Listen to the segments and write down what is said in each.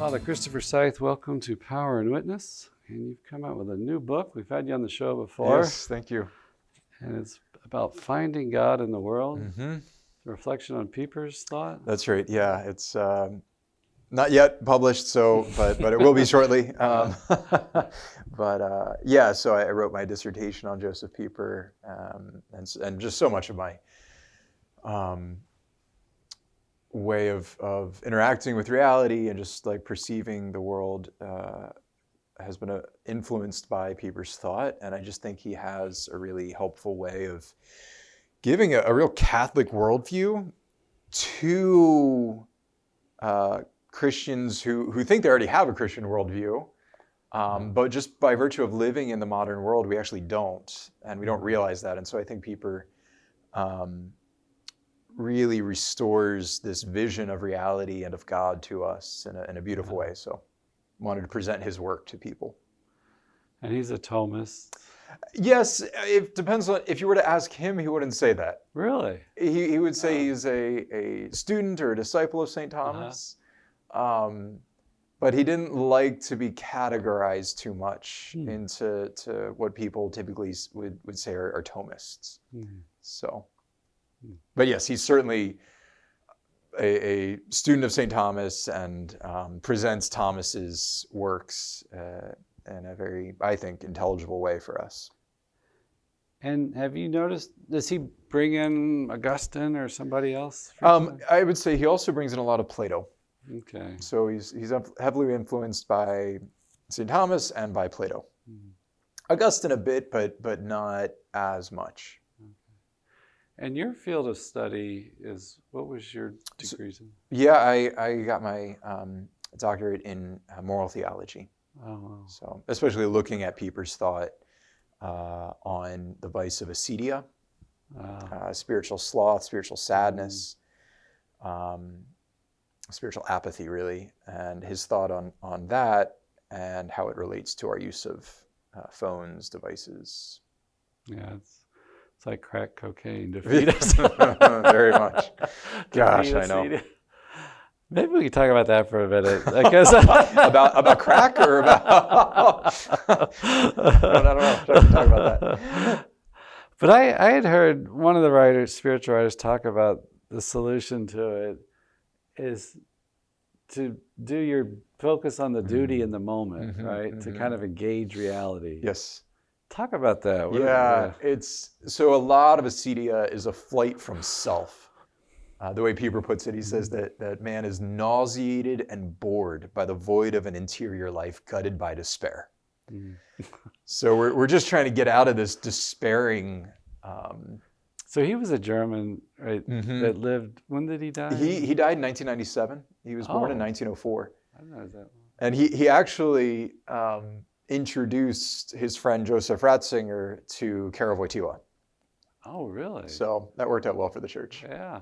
Father Christopher Seith, welcome to Power and Witness. And you've come out with a new book. We've had you on the show before. Yes, thank you. And it's about finding God in the world. Mm-hmm. A reflection on Pieper's thought. That's right. Yeah, it's not yet published, but it will be shortly. So I wrote my dissertation on Josef Pieper, and just so much of my way of interacting with reality and just like perceiving the world has been influenced by Pieper's thought. And I just think he has a really helpful way of giving a real Catholic worldview to Christians who think they already have a Christian worldview, but just by virtue of living in the modern world, we actually don't, and we don't realize that. And so I think Pieper really restores this vision of reality and of God to us in a beautiful way. So I wanted to present his work to people. And he's a Thomist. Yes, it depends on, if you were to ask him, he wouldn't say that. Really? He would say he's a student or a disciple of St. Thomas, but he didn't like to be categorized too much into what people typically would say are Thomists. So, but yes, he's certainly a student of St. Thomas and presents Thomas's works in a very, I think, intelligible way for us. And have you noticed, does he bring in Augustine or somebody else? I would say he also brings in a lot of Plato. Okay. So he's heavily influenced by St. Thomas and by Plato. Augustine a bit, but not as much. And your field of study is, what was your degrees in? Yeah, I got my doctorate in moral theology. Oh, wow. So especially looking at Pieper's thought on the vice of acedia, spiritual sloth, spiritual sadness, spiritual apathy, really, and his thought on that and how it relates to our use of phones, devices. Yeah, it's like crack cocaine to feed us. Very much. Gosh, I know. Maybe we could talk about that for a minute. Because about crack or about... I don't know. Talk about that. But I had heard one of the writers, spiritual writers, talk about the solution to it is to do your focus on the duty in the moment, right? To kind of engage reality. Yes. Talk about that. Yeah, so a lot of acedia is a flight from self. The way Pieper puts it, he says that man is nauseated and bored by the void of an interior life gutted by despair. So we're just trying to get out of this despairing. So he was a German, right? That lived. When did he die? He died in 1997. He was born in 1904. I didn't know that. And he actually introduced his friend Joseph Ratzinger to Karol Wojtyła. Oh, really? So that worked out well for the church. Yeah.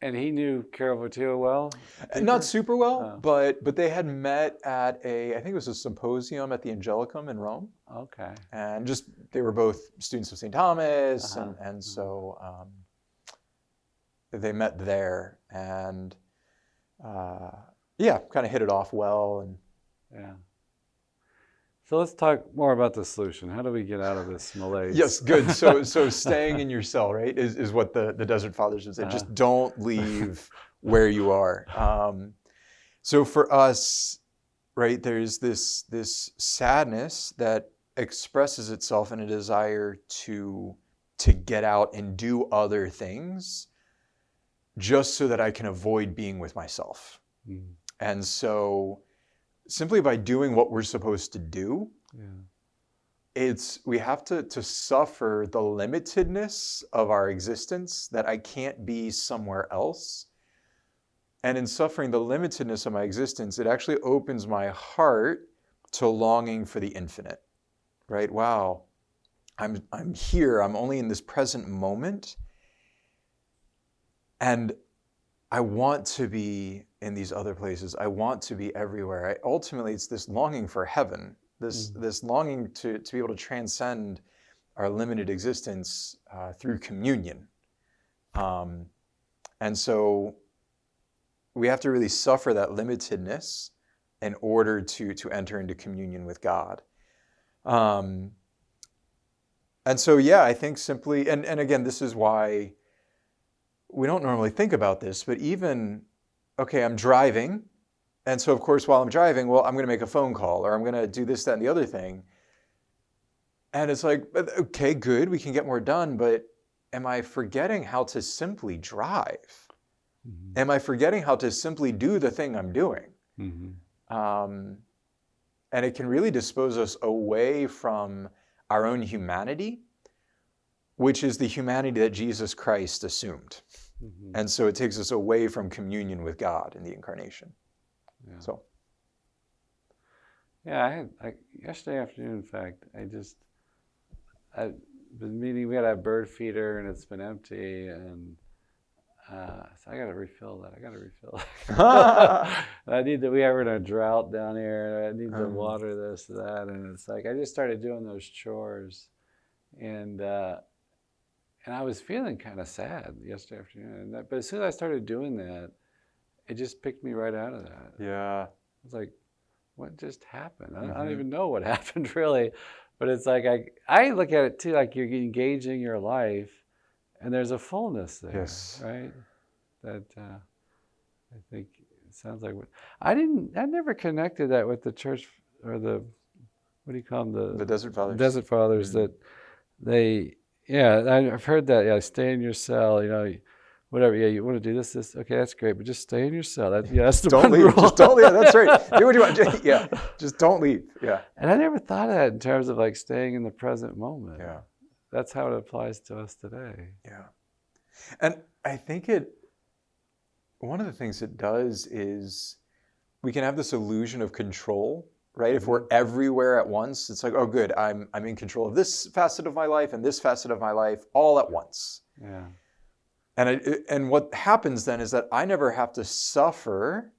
And he knew Karol Wojtyła well? Not super well, but they had met at I think it was a symposium at the Angelicum in Rome. Okay. And just, they were both students of St. Thomas, and so they met there, and kind of hit it off well. And yeah. So let's talk more about the solution. How do we get out of this malaise? Yes, good. So staying in your cell, right, is what the Desert Fathers would say. Just don't leave where you are. So for us, right, there's this sadness that expresses itself in a desire to get out and do other things just so that I can avoid being with myself. And so simply by doing what we're supposed to do, we have to suffer the limitedness of our existence, that I can't be somewhere else. And in suffering the limitedness of my existence, it actually opens my heart to longing for the infinite, right? Wow, I'm here, I'm only in this present moment, and I want to be in these other places. I want to be everywhere. Ultimately, it's this longing for heaven, this longing to be able to transcend our limited existence through communion. And so we have to really suffer that limitedness in order to enter into communion with God. And so, yeah, I think simply, and again, this is why we don't normally think about this, but even, okay, I'm driving. And so, of course, while I'm driving, well, I'm going to make a phone call, or I'm going to do this, that, and the other thing. And it's like, okay, good, we can get more done, but am I forgetting how to simply drive? Mm-hmm. Am I forgetting how to simply do the thing I'm doing? Mm-hmm. And it can really dispose us away from our own humanity, which is the humanity that Jesus Christ assumed. Mm-hmm. And so it takes us away from communion with God in the incarnation. Yeah. So. Yeah, yesterday afternoon, in fact, I've been meeting, we had a bird feeder and it's been empty, and so I got to refill that. We are in a drought down here, and I need to water this, that, and it's like, I just started doing those chores, and I was feeling kind of sad yesterday afternoon, but as soon as I started doing that, it just picked me right out of that. Yeah. I was like, what just happened? I don't even know what happened, really. But it's like, I look at it too, like you're engaging your life, and there's a fullness there, yes. right? That I think it sounds like I never connected that with the church, or what do you call them? The Desert Fathers. Desert Fathers, that I've heard that, stay in your cell, whatever, you want to do this, okay, that's great, but just stay in your cell. That's the don't one leave. rule. Just don't leave. That's right. Do what you want. Just don't leave. Yeah. And I never thought of that in terms of like staying in the present moment. Yeah. That's how it applies to us today. Yeah. And I think one of the things it does is we can have this illusion of control, right? Mm-hmm. If we're everywhere at once, it's like, oh, good, I'm in control of this facet of my life and this facet of my life all at once. Yeah. And what happens then is that I never have to suffer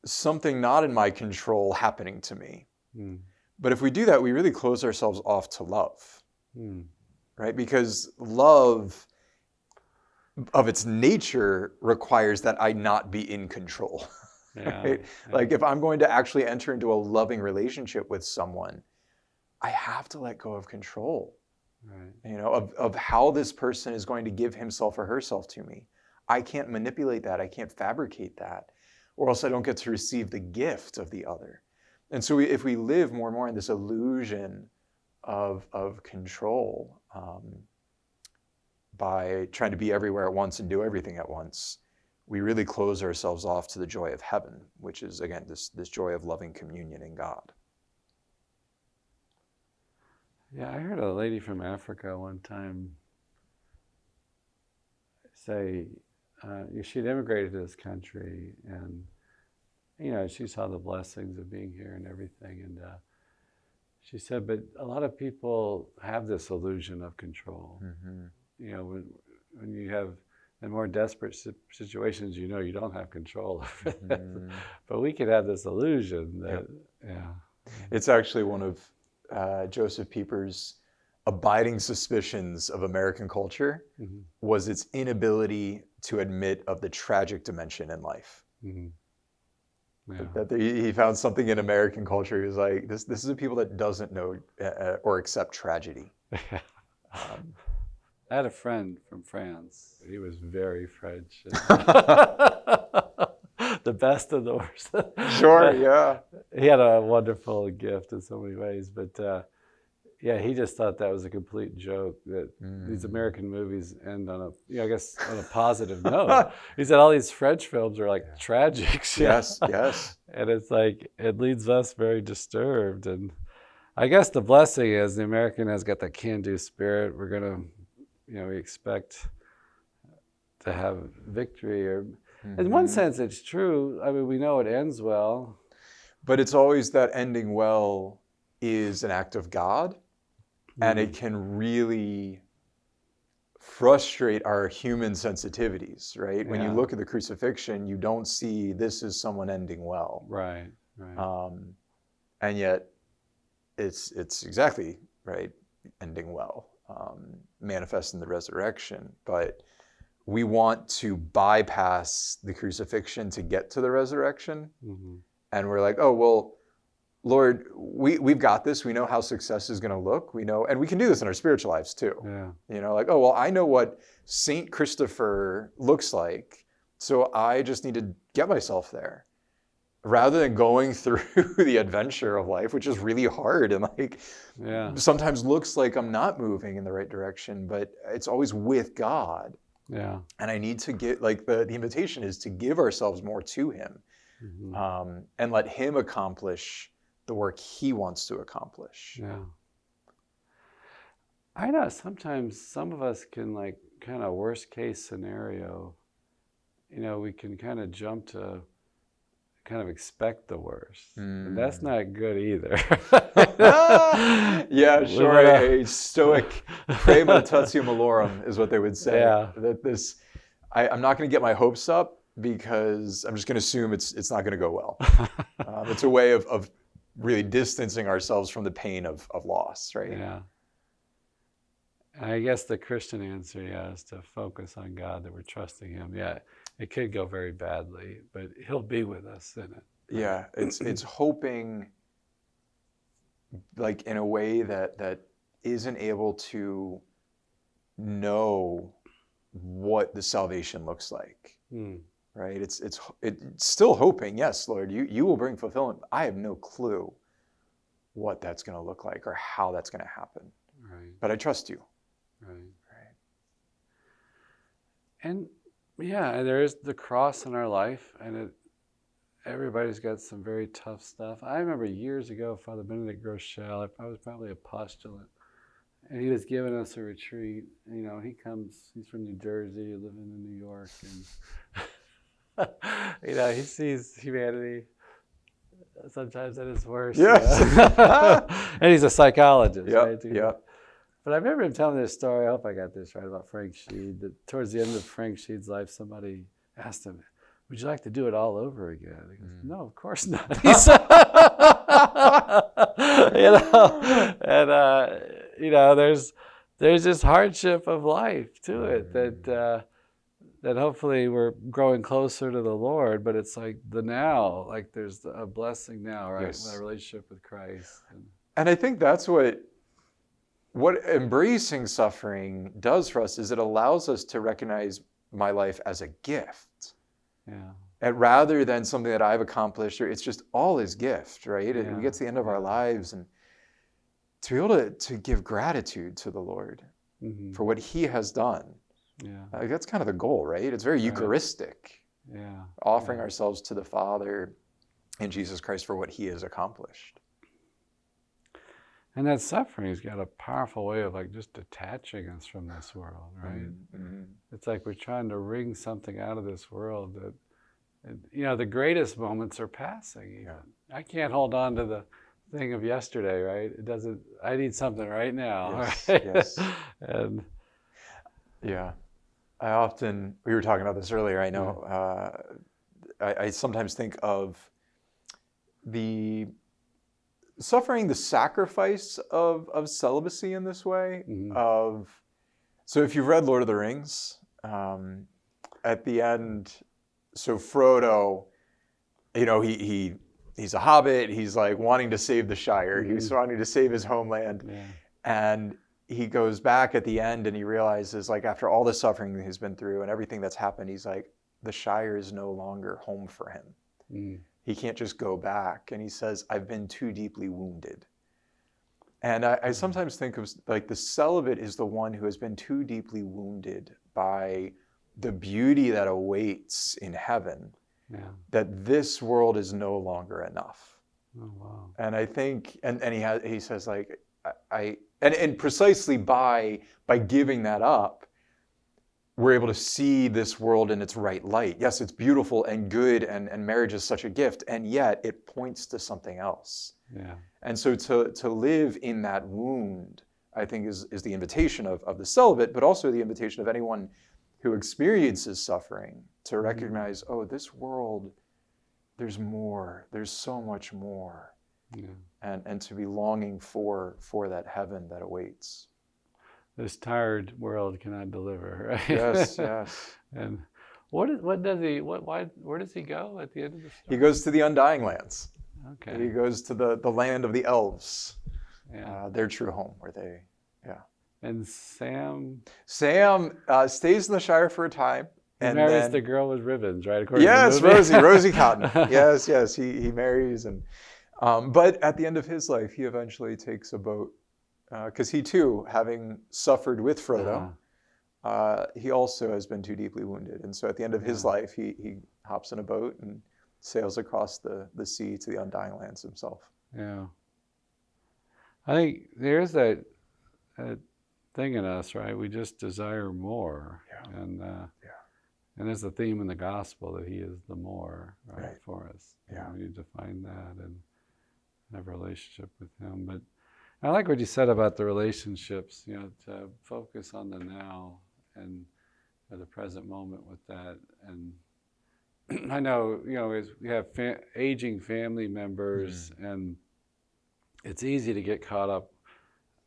something not in my control happening to me. Mm. But if we do that, we really close ourselves off to love, right? Because love of its nature requires that I not be in control. Yeah, right? Yeah. Like if I'm going to actually enter into a loving relationship with someone, I have to let go of control. Right. Of how this person is going to give himself or herself to me. I can't manipulate that. I can't fabricate that, or else I don't get to receive the gift of the other. And so if we live more and more in this illusion of control, by trying to be everywhere at once and do everything at once, we really close ourselves off to the joy of heaven, which is, again, this joy of loving communion in God. Yeah, I heard a lady from Africa one time say she'd immigrated to this country, and she saw the blessings of being here and everything, and she said, but a lot of people have this illusion of control. Mm-hmm. When you have in more desperate situations, you don't have control over this, but we could have this illusion that, It's actually one of Josef Pieper's abiding suspicions of American culture was its inability to admit of the tragic dimension in life. Yeah. That he found something in American culture. He was like, this is a people that doesn't know or accept tragedy. I had a friend from France. He was very French. The best of the worst. Sure, yeah. He had a wonderful gift in so many ways, but he just thought that was a complete joke, that these American movies end on a positive note. He said all these French films are like tragics. Yes. And it's like, it leaves us very disturbed. And I guess the blessing is the American has got that can-do spirit. We're going to, we expect to have victory, or in one sense it's true. I mean, we know it ends well. But it's always that ending well is an act of God, and it can really frustrate our human sensitivities, right? When you look at the crucifixion, you don't see this as someone ending well. Right. And yet it's exactly right, ending well, manifest in the resurrection. But we want to bypass the crucifixion to get to the resurrection. Mm-hmm. And we're like, oh, well, Lord, we've got this. We know how success is going to look. We know, and we can do this in our spiritual lives too. Yeah. You know, like, oh, well, I know what Saint Christopher looks like, so I just need to get myself there. Rather than going through the adventure of life, which is really hard and like sometimes looks like I'm not moving in the right direction, but it's always with God. Yeah. And I need to get, like, the invitation is to give ourselves more to him, and let him accomplish the work he wants to accomplish. Yeah. I know sometimes some of us can, like, kind of worst case scenario, you know, we can kind of jump to kind of expect the worst. And that's not good either. Yeah, sure. A stoic premeditatio malorum is what they would say. Yeah. That this, I'm not going to get my hopes up because I'm just going to assume it's not going to go well. It's a way of really distancing ourselves from the pain of loss, right? Yeah. And I guess the Christian answer, is to focus on God, that we're trusting him. Yeah, it could go very badly, but he'll be with us in it. Yeah, it's hoping, like, in a way that isn't able to know what the salvation looks like. Right? It's still hoping, yes, Lord, you will bring fulfillment. I have no clue what that's going to look like or how that's going to happen. Right. But I trust you. Right. And there is the cross in our life, and everybody's got some very tough stuff. I remember years ago, Father Benedict Groeschel, I was probably a postulant, and he was giving us a retreat. You know, he's from New Jersey, living in New York, and you know, he sees humanity sometimes at its worst. Yes. And he's a psychologist, right? Yeah. But I remember him telling this story, I hope I got this right, about Frank Sheed, that towards the end of Frank Sheed's life, somebody asked him, would you like to do it all over again? He goes, no, of course not. He said, you know, and, you know, there's this hardship of life to it that hopefully we're growing closer to the Lord, but it's like the now, like there's a blessing now, right? Yes. A relationship with Christ. And I think that's what embracing suffering does for us, is it allows us to recognize my life as a gift. Yeah. And rather than something that I've accomplished, or it's just all his gift, right? Yeah. We get to the end of our lives, and to be able to give gratitude to the Lord for what he has done. Yeah. That's kind of the goal, right? It's very Eucharistic. Yeah. Offering ourselves to the Father in Jesus Christ for what he has accomplished. And that suffering's got a powerful way of, like, just detaching us from this world, right? It's like we're trying to wring something out of this world that, you know, the greatest moments are passing even. I can't hold on to the thing of yesterday, right? It doesn't, I need something right now. Yes, right? yes. And yeah. We were talking about this earlier, I know. I sometimes think of the suffering, the sacrifice of celibacy in this way. So if you've read Lord of the Rings, at the end, so Frodo, you know, he's a hobbit. He's like wanting to save the Shire. He's wanting to save his homeland. And he goes back at the end and he realizes, like, after all the suffering that he's been through and everything that's happened, he's like, the Shire is no longer home for him. He can't just go back. And he says, I've been too deeply wounded. And I sometimes think of, like, the celibate is the one who has been too deeply wounded by the beauty that awaits in heaven, that this world is no longer enough. Oh, wow. And I think, and he says, like, and precisely by giving that up, we're able to see this world in its right light. Yes, it's beautiful and good, and marriage is such a gift, and yet it points to something else. And so to live in that wound, I think, is the invitation of the celibate, but also the invitation of anyone who experiences suffering to recognize, oh, this world, there's more, there's so much more. And to be longing for that heaven that awaits. this tired world cannot deliver, right? Yes, yes. And where does he go at the end of the story? He goes to the Undying Lands. Okay. He goes to the land of the elves, their true home, where they, And Sam stays in the Shire for a time. He and marries then, the girl with ribbons, right? According yes, to the movie. Rosie Cotton. Yes, he marries, and but at the end of his life, he eventually takes a boat, because he too, having suffered with Frodo, he also has been too deeply wounded, and so at the end of his life, he hops in a boat and sails across the sea to the Undying Lands himself. Yeah. I think there's that thing in us, right? We just desire more. Yeah. And there's a theme in the gospel that he is the more, right. for us. Yeah. And we need to find that and have a relationship with him. But I like what you said about the relationships, to focus on the now and the present moment with that. And I know, we have aging family members, and it's easy to get caught up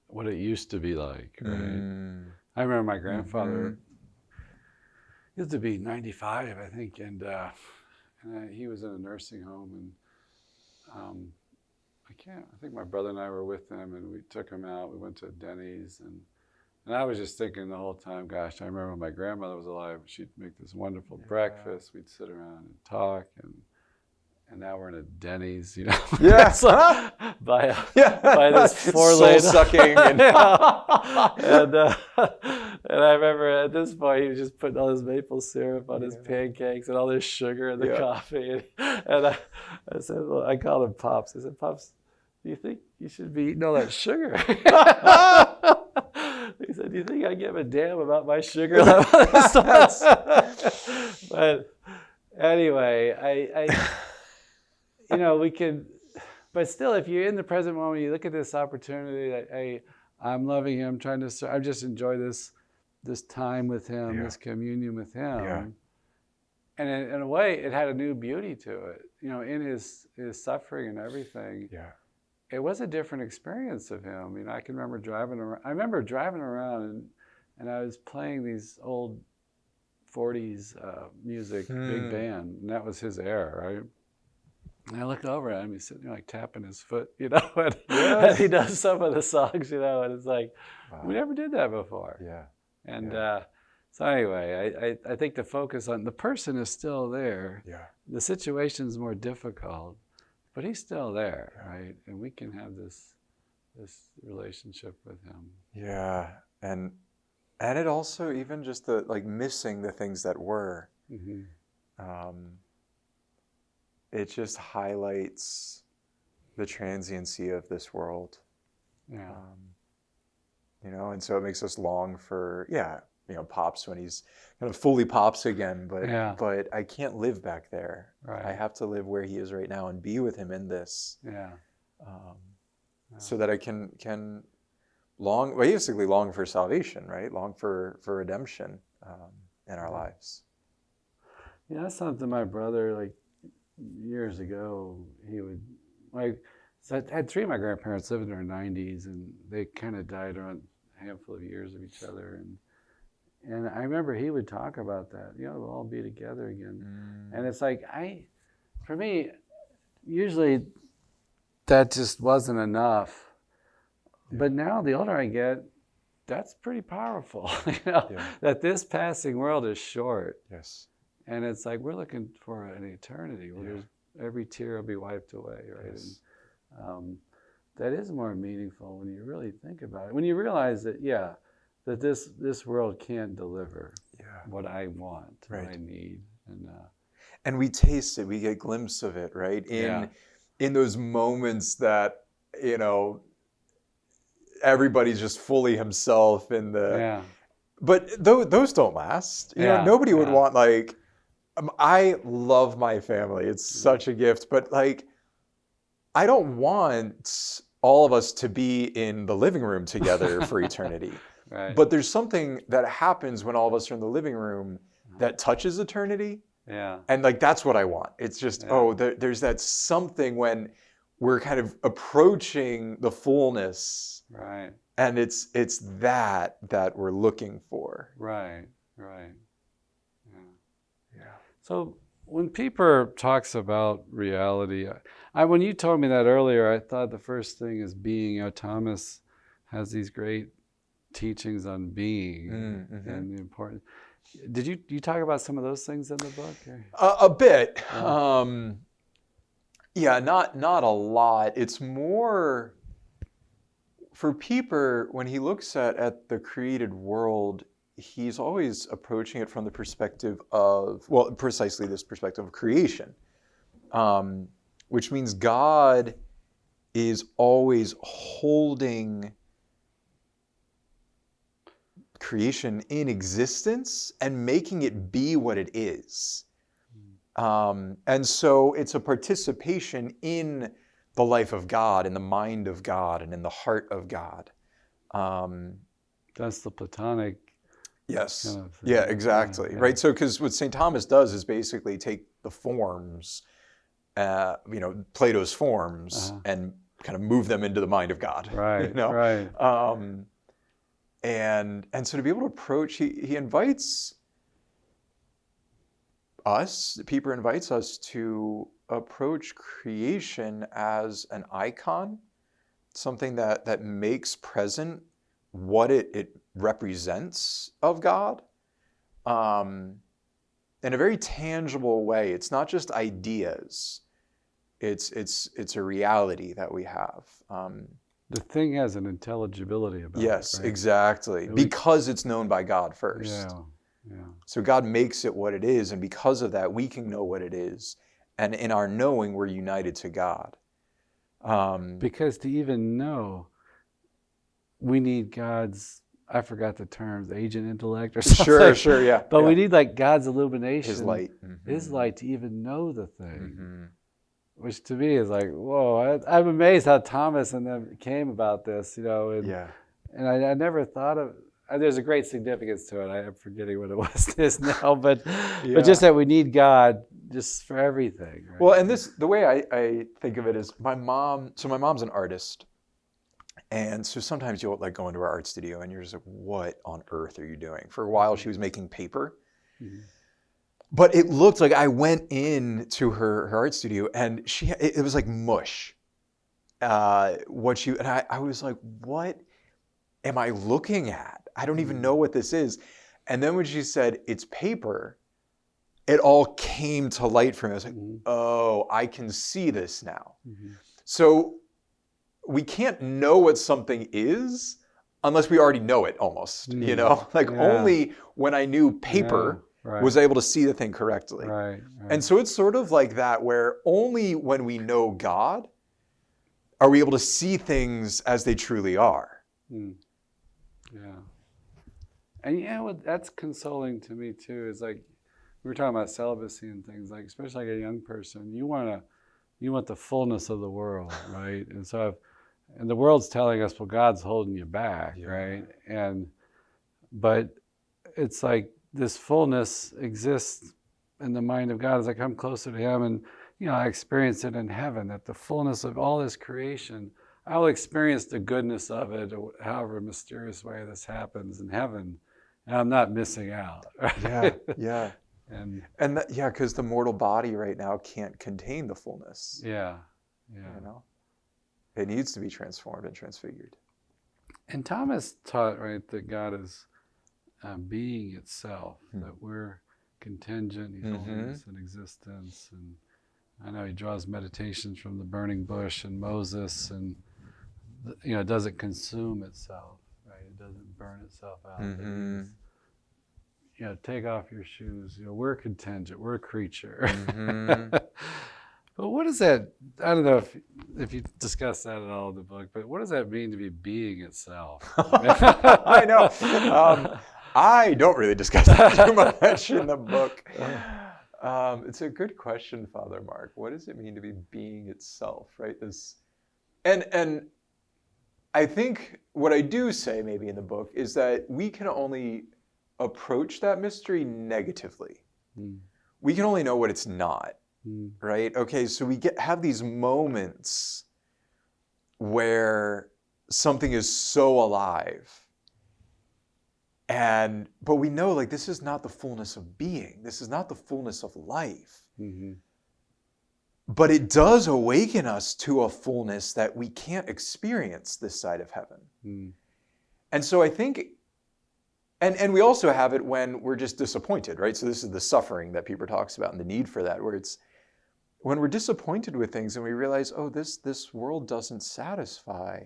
what it used to be like, right? I remember my grandfather used to be 95, I think, and he was in a nursing home, and I think my brother and I were with him, and we took him out. We went to Denny's, and I was just thinking the whole time, gosh, I remember when my grandmother was alive, she'd make this wonderful breakfast. We'd sit around and talk, and now we're in a Denny's, Yes. by this four-lane soul-sucking. And I remember at this point, he was just putting all this maple syrup on his pancakes and all this sugar in the coffee. And I said, well, I called him Pops. I said, Pops, do you think you should be eating all that sugar? He said, do you think I give a damn about my sugar levels? But anyway, we can, but still, if you're in the present moment, you look at this opportunity that, hey, I'm loving him, trying to serve, I just enjoy this time with him, this communion with him. Yeah. And in a way, it had a new beauty to it. In his suffering and everything, it was a different experience of him. I can remember driving around, and I was playing these old 40s music, big band, and that was his era, right? And I look over at him, he's sitting there like tapping his foot, and he does some of the songs, and it's like, we never did that before. Yeah. And so anyway, I think the focus on the person is still there. Yeah. The situation's more difficult, but he's still there, right? And we can have this relationship with him. Yeah. And it also, even just the missing the things that were, it just highlights the transiency of this world. Yeah. And so it makes us long for, Pops when he's kind of fully Pops again, but I can't live back there. Right. I have to live where he is right now and be with him in this. Yeah. So that I can basically long for salvation, right? Long for redemption in our lives. Yeah, that's something my brother, years ago, he would, so I had three of my grandparents lived in their 90s, and they kind of died around a handful of years of each other. And I remember he would talk about that, we'll all be together again. And it's like, for me, usually that just wasn't enough. But now the older I get, that's pretty powerful, that this passing world is short. Yes. And it's like, we're looking for an eternity where every tear will be wiped away, right? Yes. And that is more meaningful when you really think about it. When you realize that, that this world can't deliver what I want, what I need. And we taste it, we get a glimpse of it, right? In those moments that, everybody's just fully himself in the... But those don't last. Nobody would want, I love my family. It's such a gift. But, I don't want all of us to be in the living room together for eternity. Right. But there's something that happens when all of us are in the living room that touches eternity. Yeah. And, that's what I want. It's just, there's that something when we're kind of approaching the fullness. Right. And it's that we're looking for. Right. Right. Yeah. So when Pieper talks about reality, when you told me that earlier, I thought the first thing is being. Thomas has these great teachings on being and the importance. Did you talk about some of those things in the book? A bit. Yeah. Not a lot. It's more for Pieper, when he looks at the created world, he's always approaching it from the perspective of, well, precisely this perspective of creation, which means God is always holding creation in existence and making it be what it is. And so it's a participation in the life of God, in the mind of God, and in the heart of God. That's the Platonic. Yes. Kind of Yeah, exactly. Yeah. Right. So, because what St. Thomas does is basically take the forms, Plato's forms, and kind of move them into the mind of God. Right. Right. Right. And so to be able to approach, he invites us, Pieper invites us to approach creation as an icon, something that makes present what it represents of God, in a very tangible way. It's not just ideas. It's a reality that we have. The thing has an intelligibility about it. Yes, right? exactly. Because it's known by God first. Yeah. So God makes it what it is, and because of that, we can know what it is. And in our knowing, we're united to God. Because to even know, we need God's, I forgot the terms, agent intellect or something. Sure, yeah. But we need like God's illumination. His light. His light to even know the thing. Which to me is like, whoa, I'm amazed how Thomas and them came about this, and I never thought of, there's a great significance to it. I'm forgetting what it was now, but just that we need God just for everything. Right? Well, and the way I think of it is my mom's an artist. And so sometimes you'll like go into our art studio and you're just like, what on earth are you doing? For a while she was making paper. But it looked like I went into her art studio and it was like mush. And I was like, what am I looking at? I don't even know what this is. And then when she said it's paper, it all came to light for me. I was like, oh, I can see this now. So we can't know what something is unless we already know it almost, only when I knew paper was able to see the thing correctly. Right. And so it's sort of like that, where only when we know God are we able to see things as they truly are. Yeah. And what that's consoling to me too, is like, we were talking about celibacy and things, like, especially like a young person, you want the fullness of the world, right? And so and the world's telling us, well, God's holding you back, right? But it's like this fullness exists in the mind of God as I come closer to Him, and I experience it in heaven, that the fullness of all this creation, I'll experience the goodness of it, or however mysterious way this happens in heaven, and I'm not missing out. Right? Yeah. And because the mortal body right now can't contain the fullness. Yeah. It needs to be transformed and transfigured. And Thomas taught, right, that God is being itself, that we're contingent, He's holiness and existence. And I know he draws meditations from the burning bush and Moses, and it doesn't consume itself, right? It doesn't burn itself out. Take off your shoes. We're contingent. We're a creature. But what does that? I don't know if you discuss that at all in the book. But what does that mean to be being itself? I know. I don't really discuss that too much in the book. It's a good question, Father Mark. What does it mean to be being itself, right? And I think what I do say maybe in the book is that we can only approach that mystery negatively. We can only know what it's not, right? Okay, so we have these moments where something is so alive. But we know, like, this is not the fullness of being. This is not the fullness of life. Mm-hmm. But it does awaken us to a fullness that we can't experience this side of heaven. Mm. And so I think, and we also have it when we're just disappointed, right? So this is the suffering that Pieper talks about and the need for that, where it's when we're disappointed with things and we realize, oh, this world doesn't satisfy.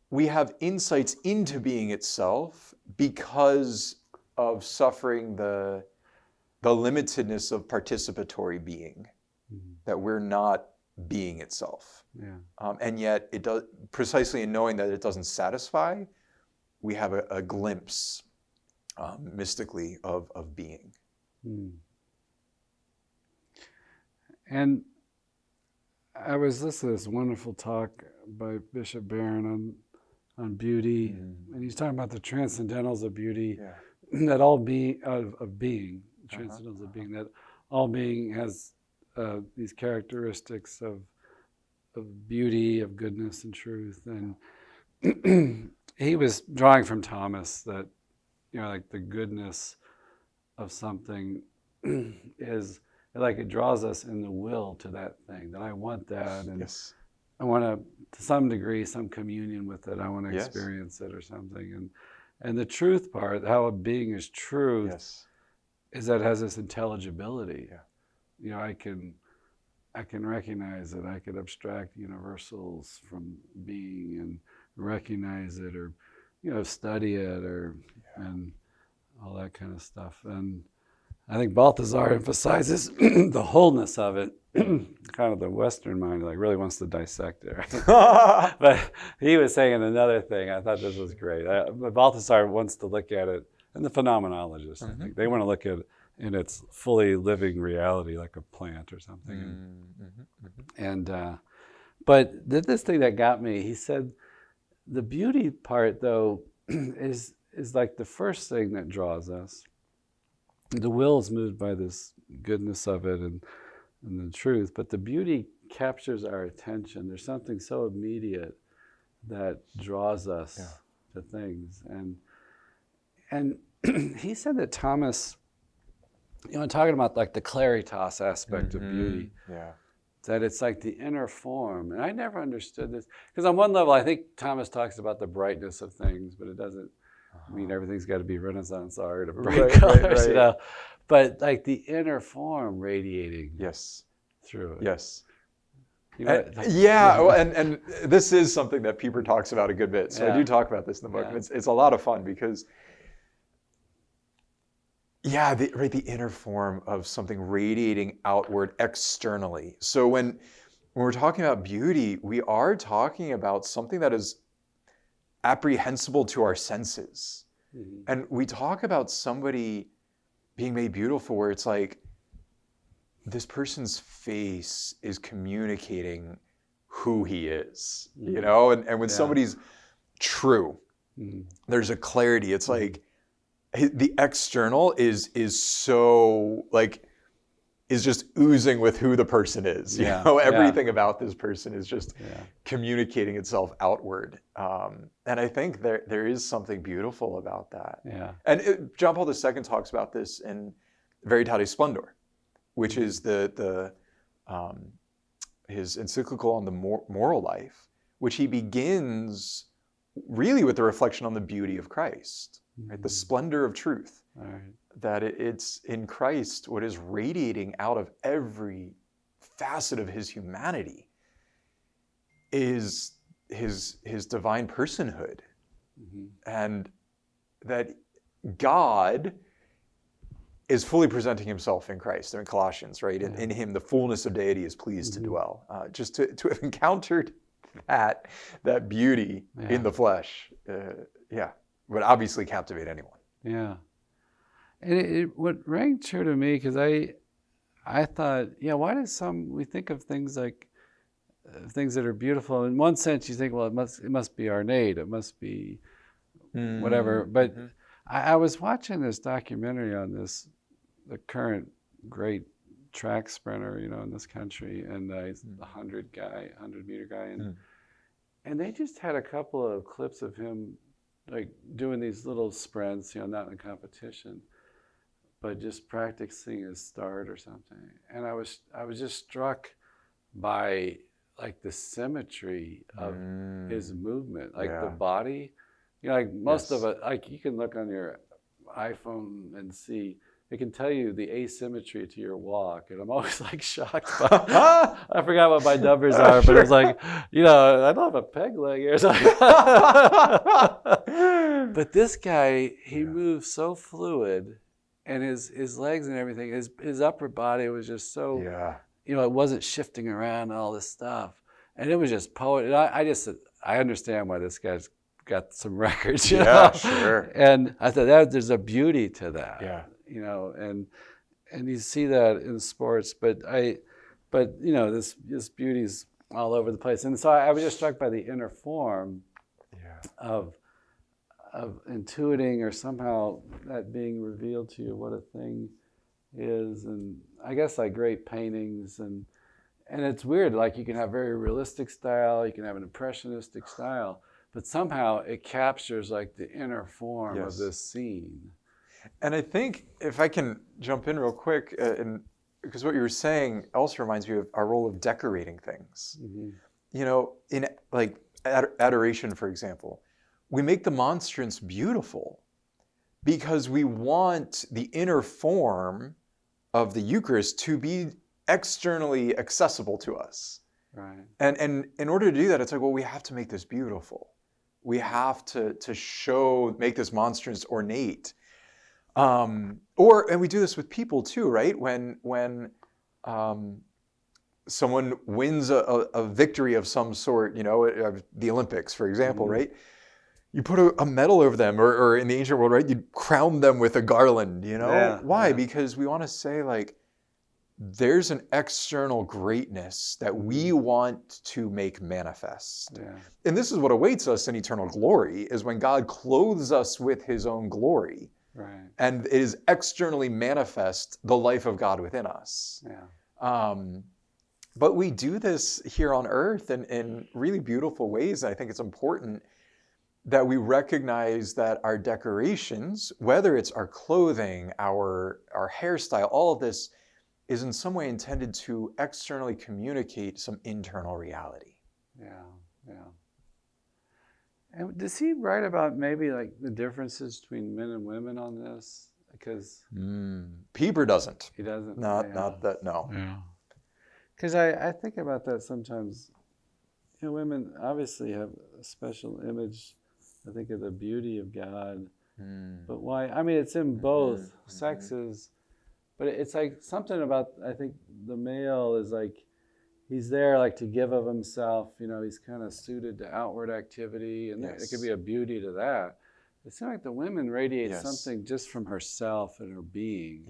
We have insights into being itself because of suffering the limitedness of participatory being, that we're not being itself. Yeah. And yet, it does, precisely in knowing that it doesn't satisfy, we have a glimpse mystically of being. Mm. And I was listening to this wonderful talk by Bishop Barron on beauty, and he's talking about the transcendentals of beauty, that all being of being, transcendentals of being, that all being has these characteristics of beauty, of goodness and truth. And he was drawing from Thomas that, like the goodness of something is like it draws us in the will to that thing, that I want that, and I want to some degree, some communion with it. I want to experience it or something. And the truth part, how a being is truth, is that it has this intelligibility. I can recognize it. I could abstract universals from being and recognize it, or study it, and all that kind of stuff. And I think Balthasar emphasizes the wholeness of it. Kind of the Western mind, like, really wants to dissect it. Right? But he was saying another thing. I thought this was great. But Balthasar wants to look at it, and the phenomenologists, I think, they want to look at it in its fully living reality, like a plant or something. But this thing that got me, he said, the beauty part, though, is like the first thing that draws us. The will is moved by this goodness of it and the truth, but the beauty captures our attention. There's something so immediate that draws us to things. And he said that Thomas, talking about like the claritas aspect of beauty, that it's like the inner form. And I never understood this, because on one level, I think Thomas talks about the brightness of things, but it doesn't mean everything's got to be Renaissance art or bright colors, But like the inner form radiating through it. And this is something that Pieper talks about a good bit. So I do talk about this in the book. And it's a lot of fun because, the inner form of something radiating outward externally. So when we're talking about beauty, we are talking about something that is apprehensible to our senses. And we talk about somebody being made beautiful where it's like, this person's face is communicating who he is, and when somebody's true, there's a clarity. It's like the external is so like, is just oozing with who the person is. Everything about this person is just communicating itself outward. And I think there is something beautiful about that. And John Paul II talks about this in Veritatis Splendor, which is his encyclical on the moral life, which he begins really with the reflection on the beauty of Christ, right? The splendor of truth. That it's in Christ what is radiating out of every facet of his humanity is his divine personhood. And that God is fully presenting himself in Christ. They're in Colossians, right? In him, the fullness of deity is pleased to dwell. Just to have encountered that beauty in the flesh, would obviously captivate anyone. And what rang true to me, because I thought, why does we think of things like things that are beautiful? In one sense, you think, well, it must be ornate, it must be whatever. But I was watching this documentary on the current great track sprinter, in this country, and he's the 100-meter guy, And they just had a couple of clips of him like doing these little sprints, not in a competition, but just practicing his start or something. And I was just struck by like the symmetry of his movement, like the body. Like most of it, like you can look on your iPhone and see, it can tell you the asymmetry to your walk, and I'm always like shocked by. I forgot what my numbers are, but it's like, I don't have a peg leg or something. But this guy, he moves so fluid, and his legs and everything, his upper body was just so, it wasn't shifting around and all this stuff, and it was just poetry. I understand why this guy's got some records, you know? Sure. And I thought there's a beauty to that. Yeah. And you see that in sports, but this beauty's all over the place. And so I was just struck by the inner form of intuiting, or somehow that being revealed to you what a thing is. And I guess like great paintings, and it's weird, like you can have very realistic style, you can have an impressionistic style, but somehow it captures like the inner form of this scene. And I think, if I can jump in real quick, because what you were saying also reminds me of our role of decorating things. In like adoration, for example, we make the monstrance beautiful because we want the inner form of the Eucharist to be externally accessible to us. Right. And in order to do that, it's like, well, we have to make this beautiful. We have to make this monstrance ornate. And we do this with people too, right? When someone wins a victory of some sort, the Olympics, for example, right? You put a medal over them, or in the ancient world, right? You crown them with a garland, Why? Because we want to say, like, there's an external greatness that we want to make manifest. And this is what awaits us in eternal glory, is when God clothes us with his own glory. Right. And it is externally manifest the life of God within us. But we do this here on earth in really beautiful ways. And I think it's important that we recognize that our decorations, whether it's our clothing, our hairstyle, all of this is in some way intended to externally communicate some internal reality. And does he write about maybe like the differences between men and women on this? Because Pieper doesn't. He doesn't. Not that. No. Because I think about that sometimes. Women obviously have a special image, I think, of the beauty of God. But why? I mean, it's in both sexes, but it's like something about, I think, the male is like, he's there like to give of himself. He's kind of suited to outward activity, and there could be a beauty to that. It seems like the women radiate something just from herself and her being.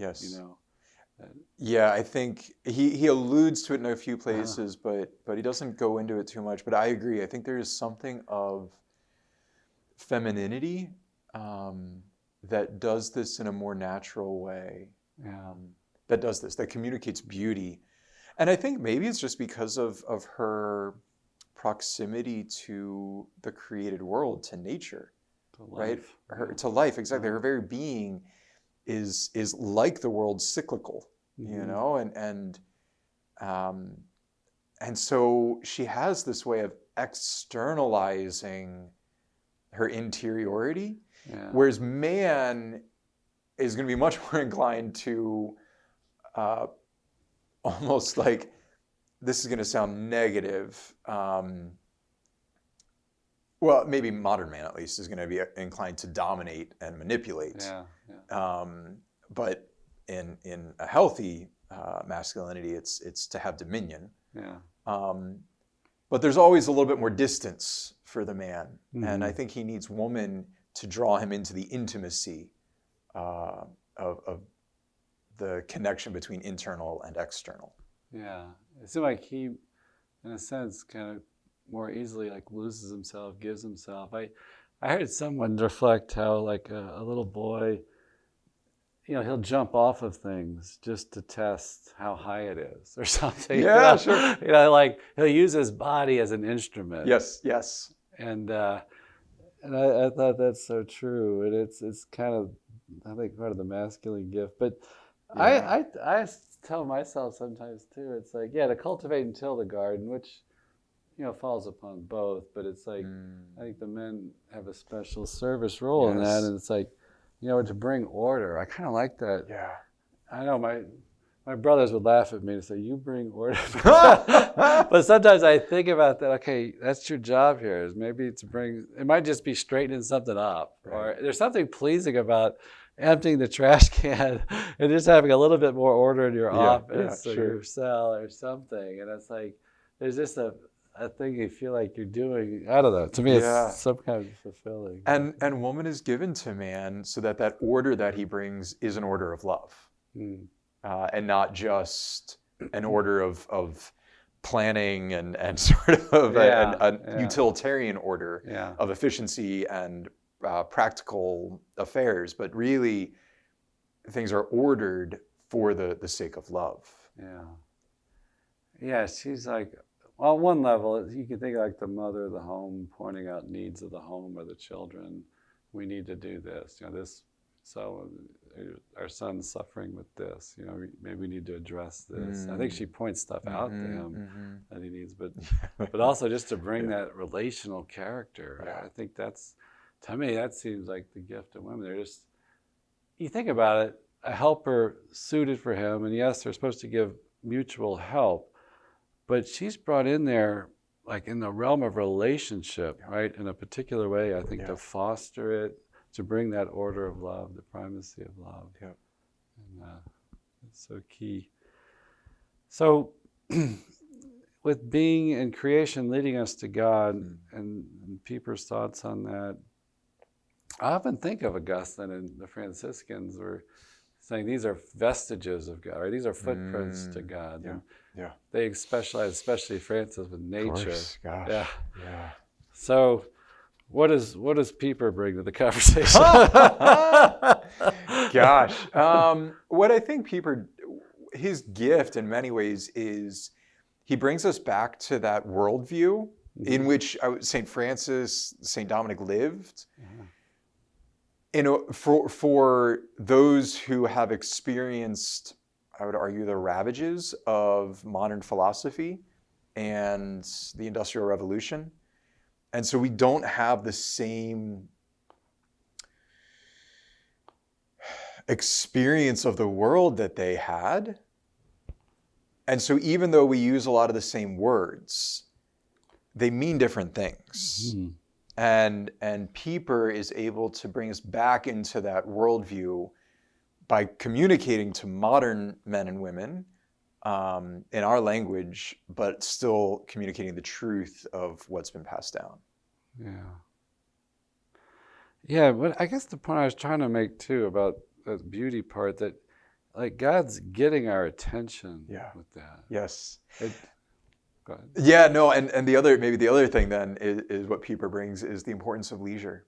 Yeah, I think he alludes to it in a few places, but he doesn't go into it too much. But I agree. I think there is something of femininity that does this in a more natural way. That communicates beauty. And I think maybe it's just because of her proximity to the created world, to nature, right? To life, exactly. Her very being is like the world, cyclical, and so she has this way of externalizing her interiority, whereas man is going to be much more inclined to almost like, this is going to sound negative. Well, maybe modern man, at least, is going to be inclined to dominate and manipulate. But in a healthy masculinity, it's to have dominion. But there's always a little bit more distance for the man. And I think he needs woman to draw him into the intimacy of the connection between internal and external. It seemed like he, in a sense, kind of more easily like loses himself, gives himself. I heard someone reflect how like a little boy, he'll jump off of things just to test how high it is or something. Yeah, sure. Like he'll use his body as an instrument. Yes. And I thought that's so true. And it's kind of, I think, part of the masculine gift. But Yeah. I tell myself sometimes too, it's like, to cultivate and till the garden, which, falls upon both. But it's like, I think the men have a special service role in that. And it's like, to bring order. I kind of like that. Yeah. I know my brothers would laugh at me and say, "You bring order." But sometimes I think about that. Okay, that's your job here. Is maybe to bring. It might just be straightening something up, or there's something pleasing about emptying the trash can and just having a little bit more order in your office or your cell or something. And it's like there's just a thing you feel like you're doing. I don't know. To me, it's some kind of fulfilling. And woman is given to man so that order that he brings is an order of love. And not just an order of planning and sort of a utilitarian order of efficiency and practical affairs, but really things are ordered for the sake of love. Yeah, she's like, well, on one level, you can think like the mother of the home pointing out needs of the home or the children. We need to do this, this. So our son's suffering with this, maybe we need to address this. I think she points stuff out to him that he needs, but also just to bring that relational character. I think to me, that seems like the gift of women. They're just, you think about it, a helper suited for him, and yes, they're supposed to give mutual help, but she's brought in there like in the realm of relationship, right? In a particular way, I think, to foster it, to bring that order of love, the primacy of love. And it's so key. So with being and creation leading us to God, and Pieper's thoughts on that, I often think of Augustine and the Franciscans were saying these are vestiges of God, right? These are footprints to God. They specialize, especially Francis, with nature. Of course, gosh. So what does Pieper bring to the conversation? Gosh. What I think Pieper, his gift in many ways is he brings us back to that worldview in which St. Francis, St. Dominic lived. For those who have experienced, I would argue, the ravages of modern philosophy and the Industrial Revolution. And so we don't have the same experience of the world that they had. And so even though we use a lot of the same words, they mean different things. And Pieper is able to bring us back into that worldview by communicating to modern men and women in our language, but still communicating the truth of what's been passed down. But I guess the point I was trying to make too about the beauty part, that like God's getting our attention with that. Yes. Go ahead. Yeah, no, and the other thing then is what Pieper brings is the importance of leisure.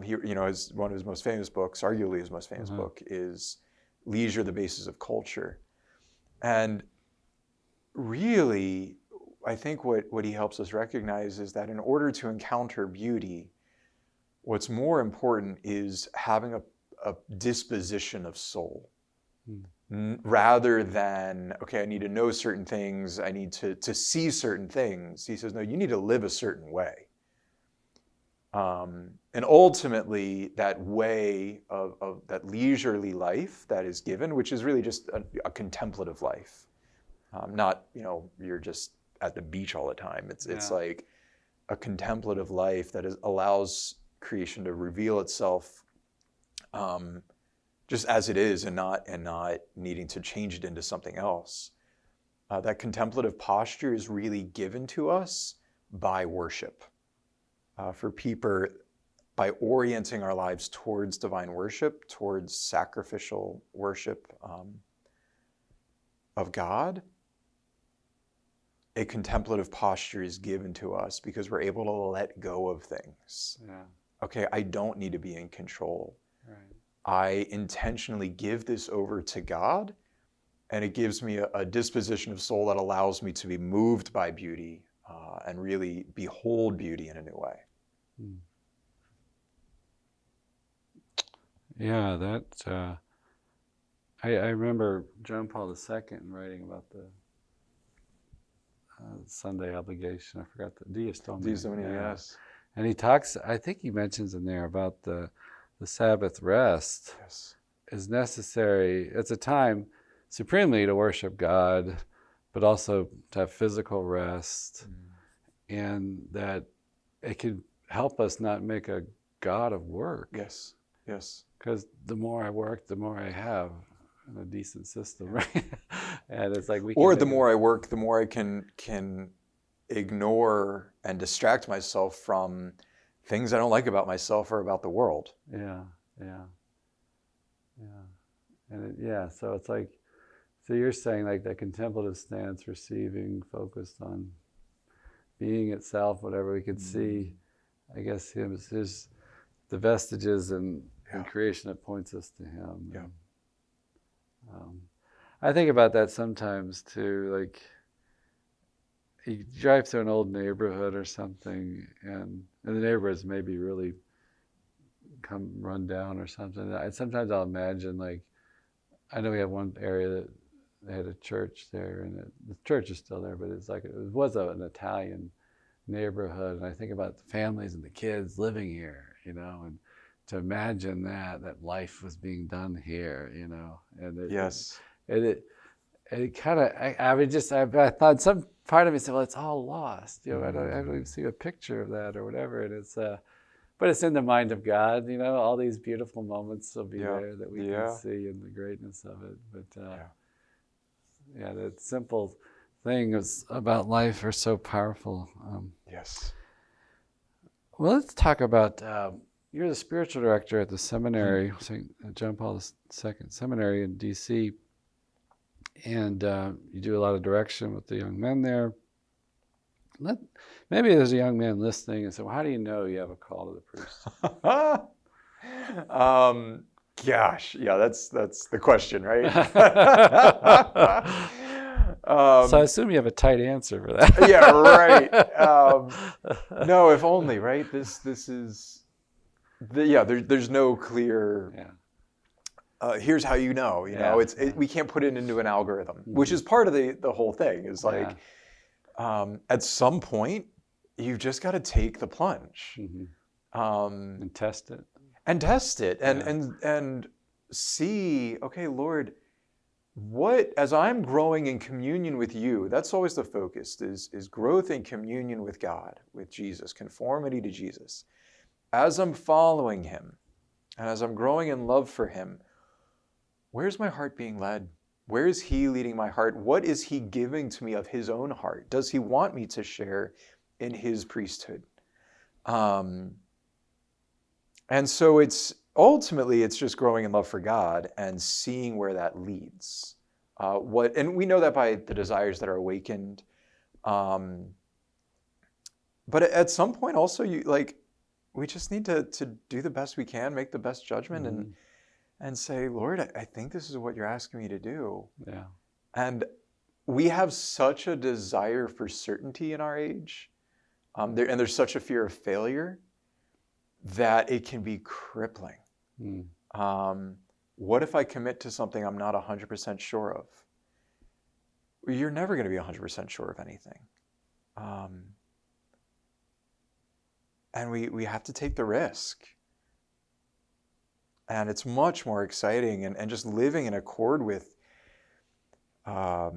He, is one of his most famous books, arguably his most famous book, is Leisure, the Basis of Culture. And really, I think what he helps us recognize is that in order to encounter beauty, what's more important is having a disposition of soul. Rather than, okay, I need to know certain things, I need to see certain things. He says, no, you need to live a certain way. And ultimately, that way of that leisurely life that is given, which is really just a contemplative life. Not, you're just at the beach all the time. It's like a contemplative life that allows creation to reveal itself just as it is, and not needing to change it into something else. That contemplative posture is really given to us by worship. For Pieper, by orienting our lives towards divine worship, towards sacrificial worship of God, a contemplative posture is given to us because we're able to let go of things. Okay, I don't need to be in control. I intentionally give this over to God, and it gives me a disposition of soul that allows me to be moved by beauty and really behold beauty in a new way. Yeah, that I remember John Paul II writing about the Sunday obligation. I forgot the Dies Domini. Dies Domini, yes. And he talks, I think he mentions in there about the Sabbath rest is necessary. It's a time supremely to worship God, but also to have physical rest, and that it can help us not make a God of work. Yes, yes. Because the more I work, the more I have in a decent system, right? And it's like the more I work, the more I can ignore and distract myself from things I don't like about myself or about the world. Yeah. And so it's like, so you're saying like that contemplative stance, receiving, focused on being itself, whatever we could see, I guess his the vestiges in creation that points us to him. Yeah. I think about that sometimes too, like you drive through an old neighborhood or something, and the neighborhood's maybe really come run down or something. Sometimes I'll imagine, like, I know we have one area that they had a church there, and the church is still there, but it's like it was an Italian neighborhood, and I think about the families and the kids living here, and to imagine that life was being done here, and it kind of, I thought some part of me said, well, it's all lost, I don't even see a picture of that or whatever, and it's but it's in the mind of God, all these beautiful moments will be there that we can see, and the greatness of it. But that simple things about life are so powerful. Yes. Well, let's talk about, you're the spiritual director at the seminary, St. John Paul II Seminary in D.C., and you do a lot of direction with the young men there. Maybe there's a young man listening and say, well, how do you know you have a call to the priesthood? Gosh, yeah, that's the question, right? So I assume you have a tight answer for that. Yeah, right. No, if only, right? This is, there's no clear, here's how you know, we can't put it into an algorithm, which is part of the whole thing, is like, at some point, you've just got to take the plunge. And test it. And see, okay, Lord, as I'm growing in communion with you, that's always the focus, is growth in communion with God, with Jesus, conformity to Jesus. As I'm following him, and as I'm growing in love for him, where's my heart being led? Where is he leading my heart? What is he giving to me of his own heart? Does he want me to share in his priesthood? And so it's just growing in love for God and seeing where that leads. And we know that by the desires that are awakened. But at some point also, we just need to do the best we can, make the best judgment, and say, Lord, I think this is what you're asking me to do. Yeah. And we have such a desire for certainty in our age, and there's such a fear of failure that it can be crippling. What if I commit to something I'm not 100% sure of? You're never going to be 100% sure of anything. And we have to take the risk. And it's much more exciting, and just living in accord with the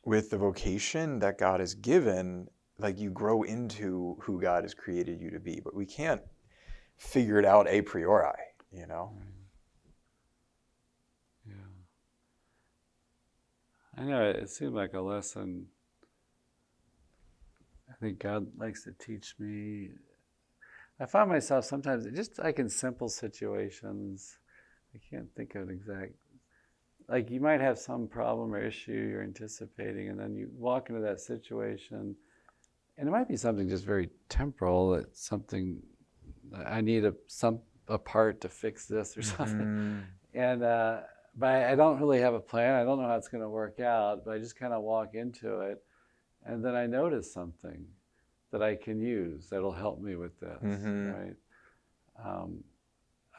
vocation that God has given, like you grow into who God has created you to be. But we can't figure it out a priori, Yeah. I know it seemed like a lesson I think God likes to teach me. I find myself sometimes just like in simple situations, I can't think of an exact, like you might have some problem or issue you're anticipating, and then you walk into that situation, and it might be something just very temporal, it's something I need some a part to fix this or something. Mhm. And but I don't really have a plan. I don't know how it's going to work out, but I just kind of walk into it, and then I notice something that I can use that'll help me with this, Mhm. right?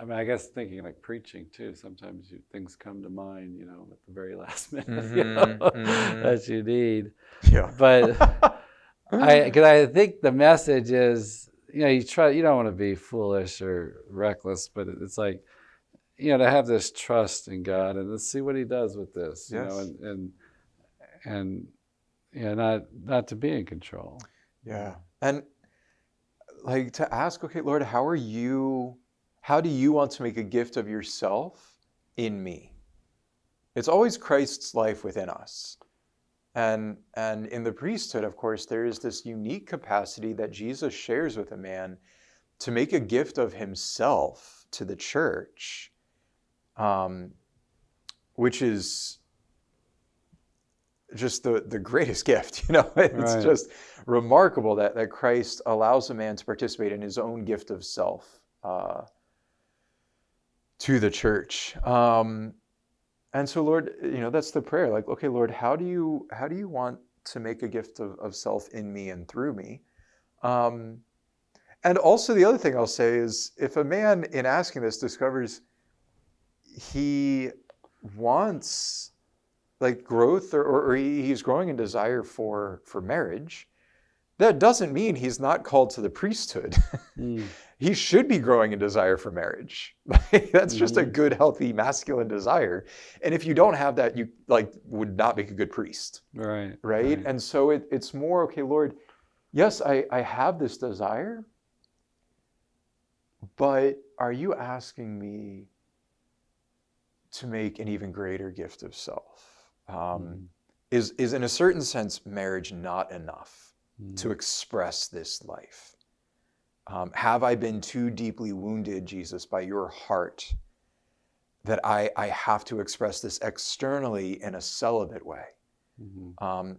I mean, I guess thinking like preaching too. Sometimes things come to mind, you know, at the very last minute, you know, that you need. Yeah. But because I think the message is, you know, you don't want to be foolish or reckless, but it's like, you know, to have this trust in God and let's see what He does with this, you know, Yes. and yeah, not to be in control. Yeah. And like to ask, okay, Lord, how do you want to make a gift of yourself in me? It's always Christ's life within us. And in the priesthood, of course, there is this unique capacity that Jesus shares with a man to make a gift of himself to the church, which is just the greatest gift, you know. It's Right. just remarkable that Christ allows a man to participate in his own gift of self to the church. And so, Lord, you know, that's the prayer. Like, okay, Lord, how do you want to make a gift of self in me and through me? And also the other thing I'll say is, if a man in asking this discovers he wants like growth or he's growing in desire for marriage, that doesn't mean he's not called to the priesthood. He should be growing in desire for marriage. That's just a good, healthy, masculine desire. And if you don't have that, you like would not make a good priest. Right. Right? And so it's more, okay, Lord, yes, I have this desire, but are you asking me to make an even greater gift of self? Is in a certain sense marriage not enough to express this life? Have I been too deeply wounded, Jesus, by your heart that I have to express this externally in a celibate way?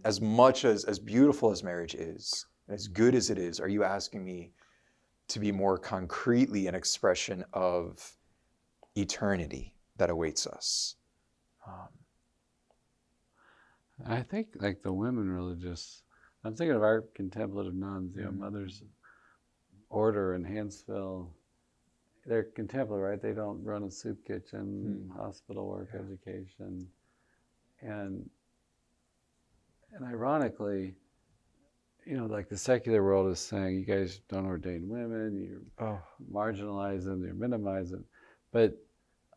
As much as beautiful as marriage is, as good as it is, are you asking me to be more concretely an expression of eternity that awaits us? I think like the women really just, I'm thinking of our contemplative nuns, you know, Mother's Order in Hansville. They're contemplative, right? They don't run a soup kitchen, hospital work, education. And ironically, you know, like the secular world is saying, you guys don't ordain women, you marginalize them, you minimize them. But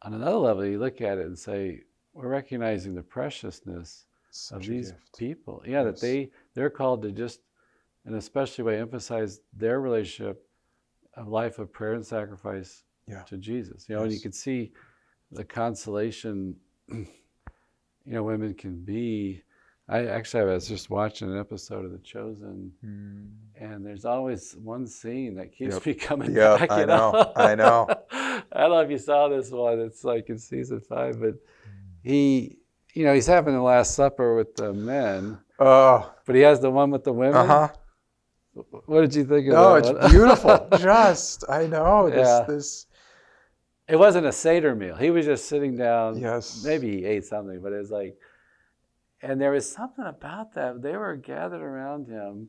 on another level, you look at it and say, we're recognizing the preciousness of these people. Yeah, that they're called to just, in a special way, emphasize their relationship of life of prayer and sacrifice to Jesus. You know, and you could see the consolation, you know, women can be. I was just watching an episode of The Chosen, and there's always one scene that keeps me coming back. I know. I know. I don't know if you saw this one. It's like in season 5, but he's having the Last Supper with the men. But he has the one with the women. What did you think of that? Oh, it's beautiful. I know. This. It wasn't a Seder meal. He was just sitting down. Yes. Maybe he ate something, but it was like, and there was something about that. They were gathered around him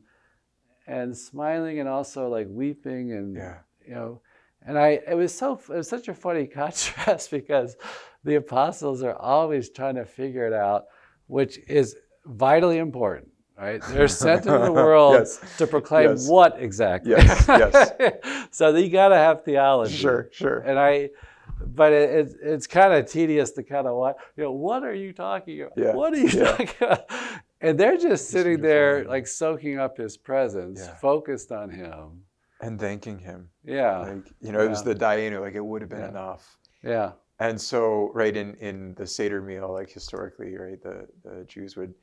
and smiling and also like weeping and, you know, and it was such a funny contrast because the apostles are always trying to figure it out, which is vitally important. Right? They're sent into the world to proclaim what exactly? So you got to have theology. Sure. But it's kind of tedious to kind of what are you talking about? Yeah. What are you talking about? And they're just sitting there like soaking up his presence, focused on him. And thanking him. Yeah. Like, you know, it was the Daenu, like it would have been enough. Yeah. And so, right, in the Seder meal, like historically, right, the Jews would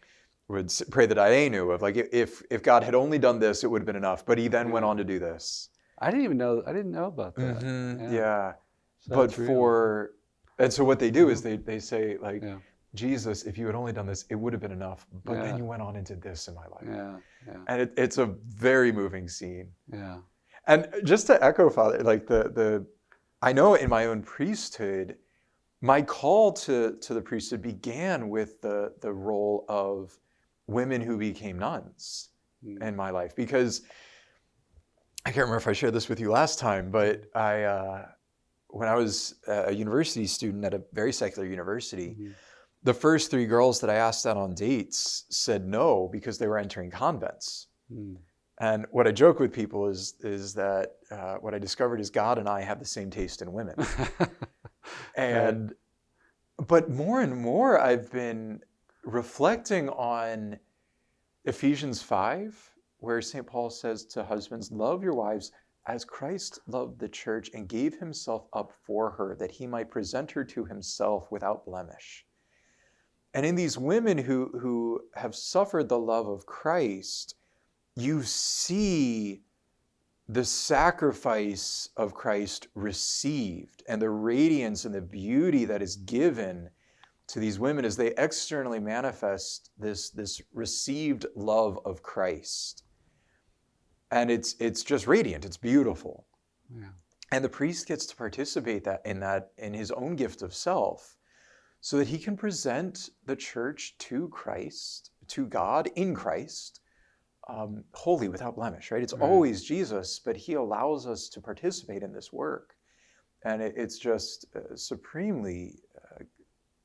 pray the Daenu of like, if God had only done this, it would have been enough. But he then went on to do this. I didn't know about that. So and so what they do is they say like, Jesus, if you had only done this, it would have been enough. But then you went on and did this in my life. And it's a very moving scene. Yeah. And just to echo, Father, like I know in my own priesthood, my call to the priesthood began with the role of women who became nuns in my life. Because I can't remember if I shared this with you last time, but when I was a university student at a very secular university, the first 3 girls that I asked out on dates said no because they were entering convents. And what I joke with people is that what I discovered is God and I have the same taste in women. But more and more I've been reflecting on Ephesians 5, where St. Paul says to husbands, love your wives as Christ loved the church and gave himself up for her, that he might present her to himself without blemish. And in these women who have suffered the love of Christ, you see the sacrifice of Christ received and the radiance and the beauty that is given to these women as they externally manifest this received love of Christ. And it's just radiant, it's beautiful. Yeah. And the priest gets to participate in his own gift of self, so that he can present the church to Christ, to God in Christ, holy, without blemish, right? It's always Jesus, but he allows us to participate in this work. And it's just supremely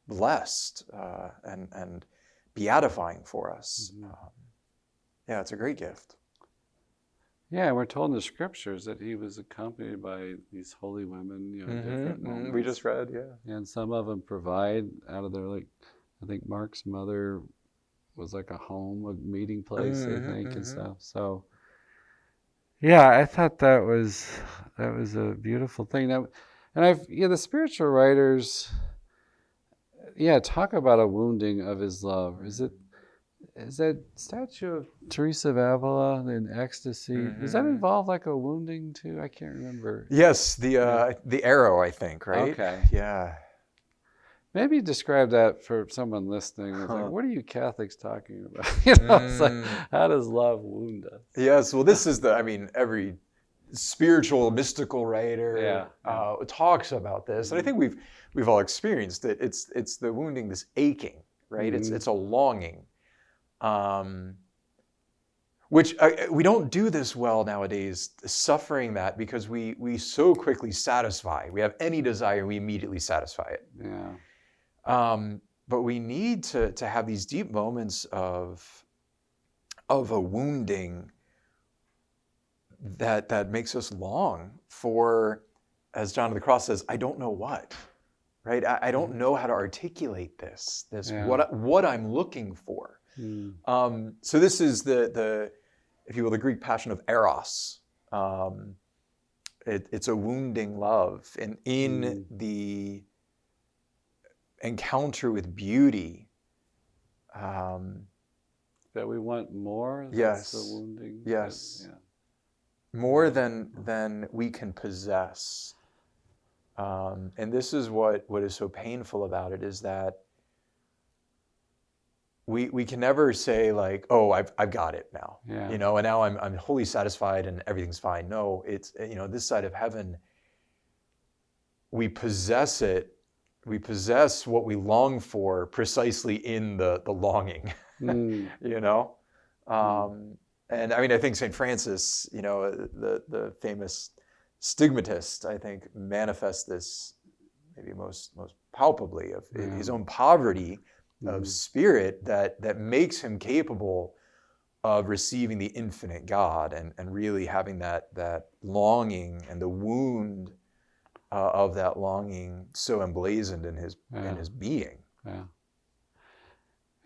blessed and beatifying for us. Yeah, it's a great gift. Yeah, we're told in the scriptures that he was accompanied by these holy women, different moments. We just read, yeah. And some of them provide out of their, I think Mark's mother was like a home, a meeting place, I think, and stuff. So, yeah, I thought that was a beautiful thing. And the spiritual writers, talk about a wounding of his love. Is that statue of Teresa of Avila in Ecstasy? Does that involve like a wounding too? I can't remember. Yes, the arrow, I think, right? Okay. Yeah. Maybe describe that for someone listening. It's like, what are you Catholics talking about? It's like, how does love wound us? Yes, well, this is every spiritual, mystical writer talks about this. And I think we've all experienced it. It's the wounding, this aching, right? It's a longing. Which we don't do this well nowadays, suffering that, because we so quickly satisfy. We have any desire, we immediately satisfy it. Yeah. But we need to have these deep moments of a wounding that makes us long for, as John of the Cross says, I don't know what, right? I don't know how to articulate this what I'm looking for. So this is the if you will, the Greek passion of eros. It's a wounding love, and in the encounter with beauty, that we want more. Yes, that's the wounding. Yes, more than we can possess. And this is what is so painful about it, is that we can never say like, oh, I've got it now, and now I'm wholly satisfied and everything's fine. No, it's this side of heaven, we possess it. We possess what we long for precisely in the longing, And I think St. Francis, the famous stigmatist, I think manifests this maybe most palpably of his own poverty of spirit that makes him capable of receiving the infinite God and really having that longing and the wound of that longing so emblazoned in his being.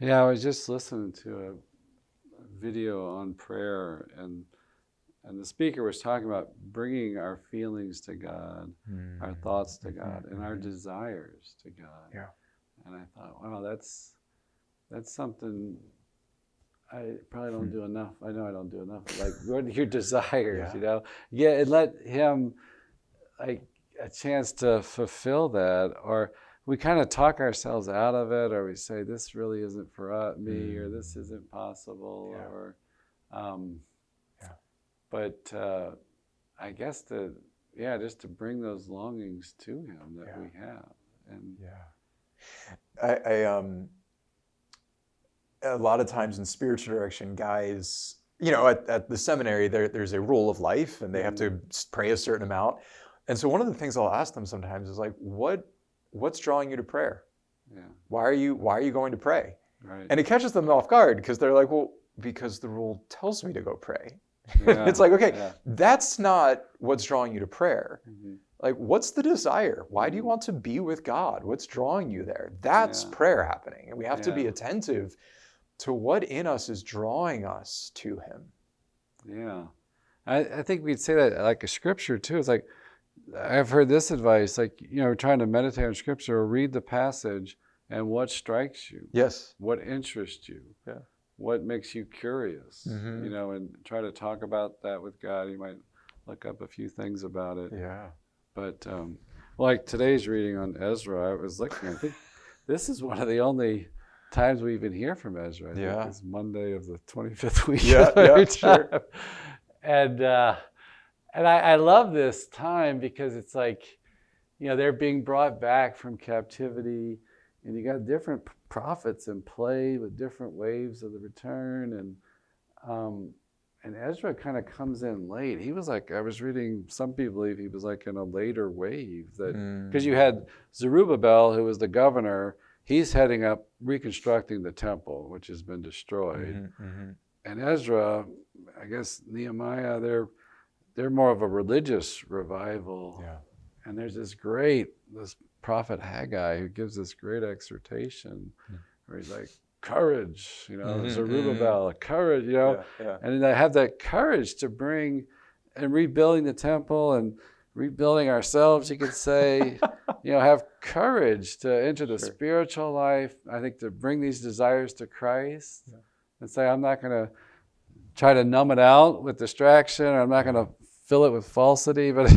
I was just listening to a video on prayer, and the speaker was talking about bringing our feelings to God, our thoughts to God, and our desires to God. Yeah. And I thought, wow, that's something I probably don't do enough. I know I don't do enough. Like, what are your desires, and let him like a chance to fulfill that. Or we kind of talk ourselves out of it, or we say this really isn't for me, or this isn't possible, or but I guess just to bring those longings to him that we have. And a lot of times in spiritual direction, guys, at the seminary, there's a rule of life, and they have to pray a certain amount. And so one of the things I'll ask them sometimes is like, what's drawing you to prayer? Yeah. Why are you going to pray? Right. And it catches them off guard because they're like, well, because the rule tells me to go pray. Yeah. It's like, okay, that's not what's drawing you to prayer. Mm-hmm. Like, what's the desire? Why do you want to be with God? What's drawing you there? That's prayer happening. And we have to be attentive to what in us is drawing us to him. Yeah. I think we'd say that like a scripture too. It's like, I've heard this advice, like, trying to meditate on scripture or read the passage and what strikes you. Yes. What interests you. Yeah. What makes you curious, and try to talk about that with God. You might look up a few things about it. Yeah. But like today's reading on Ezra, I was looking, I think this is one of the only times we even hear from Ezra. I think it's Monday of the 25th week. Yeah, sure. And I love this time because it's like, they're being brought back from captivity, and you got different prophets in play with different waves of the return, and Ezra kind of comes in late. He was like, I was reading, some people believe he was like in a later wave, that because you had Zerubbabel, who was the governor, he's heading up reconstructing the temple, which has been destroyed. And Ezra, I guess Nehemiah, they're more of a religious revival. Yeah. And there's this prophet Haggai who gives this great exhortation where he's like, courage, Zerubbabel, courage, and then they have that courage to bring and rebuilding the temple and rebuilding ourselves, you could say, have courage to enter the spiritual life. I think to bring these desires to Christ and say, I'm not going to try to numb it out with distraction, or I'm not going to fill it with falsity, but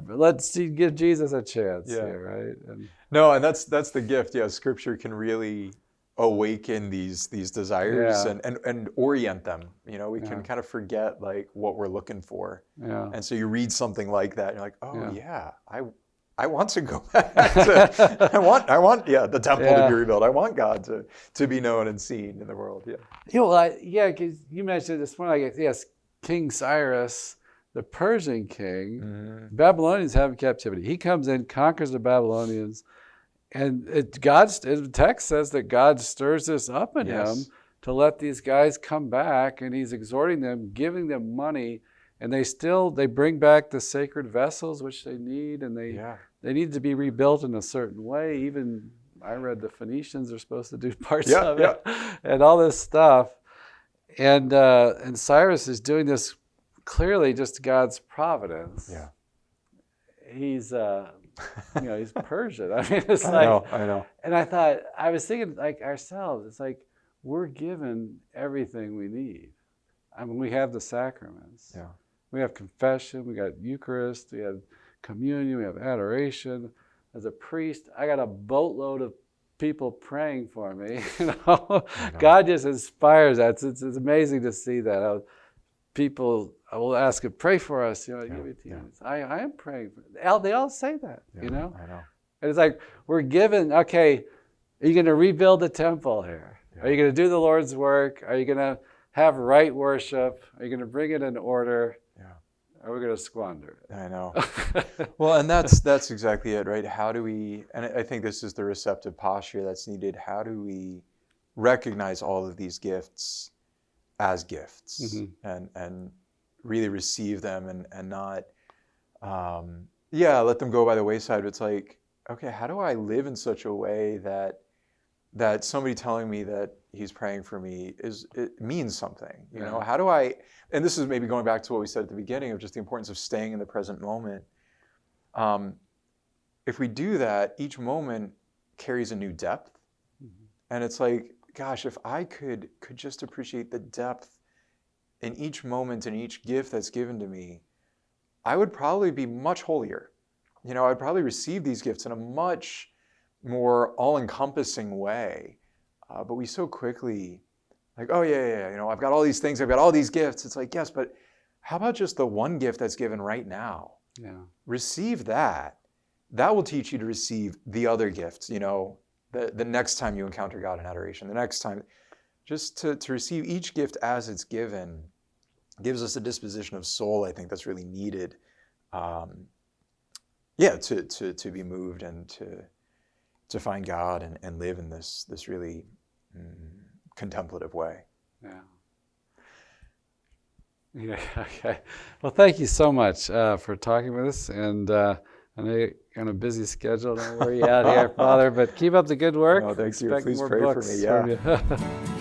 let's give Jesus a chance here, right? And that's the gift. Yeah, Scripture can really awaken these desires and orient them. We can kind of forget like what we're looking for. Yeah. And so you read something like that, and you're like, oh I want to go back to, I want the temple to be rebuilt. I want God to be known and seen in the world. Yeah. Because you mentioned this morning, King Cyrus, the Persian king, Babylonians have in captivity. He comes in, conquers the Babylonians, and the text says that God stirs this up in him to let these guys come back, and he's exhorting them, giving them money, and they bring back the sacred vessels which they need, and they need to be rebuilt in a certain way. Even I read the Phoenicians are supposed to do parts of it, and all this stuff. And Cyrus is doing this clearly just God's providence. Yeah. He's he's Persian. I mean, it's I know. And I was thinking like ourselves, it's like we're given everything we need. I mean, we have the sacraments. Yeah. We have confession, we got Eucharist, we have communion, we have adoration. As a priest, I got a boatload of people praying for me. God just inspires that. It's amazing to see that. People, I will ask him, pray for us. EWTN. I am praying. They all say that, I know. And it's like, we're given, okay, are you going to rebuild the temple here? Yeah. Are you going to do the Lord's work? Are you going to have right worship? Are you going to bring it in order? Yeah. Or are we going to squander it? I know. Well, and that's exactly it, right? How do we, and I think this is the receptive posture that's needed, how do we recognize all of these gifts as gifts and really receive them and not, let them go by the wayside. It's like, okay, how do I live in such a way that somebody telling me that he's praying for me it means something, you know? How do I, and this is maybe going back to what we said at the beginning of just the importance of staying in the present moment. If we do that, each moment carries a new depth. And it's like, gosh, if I could just appreciate the depth in each moment and each gift that's given to me, I would probably be much holier. I'd probably receive these gifts in a much more all-encompassing way. But we so quickly, like, I've got all these things, I've got all these gifts. It's like, yes, but how about just the one gift that's given right now? Yeah. Receive that. That will teach you to receive the other gifts, the next time you encounter God in adoration, the next time. Just to receive each gift as it's given gives us a disposition of soul, I think, that's really needed. To be moved and to find God and live in this really contemplative way. Yeah. Yeah. Okay. Well, thank you so much for talking with us. And I know you're on a busy schedule. Don't worry out here, Father. But keep up the good work. No, thank you. Expect Please more pray for books me. Yeah. from you.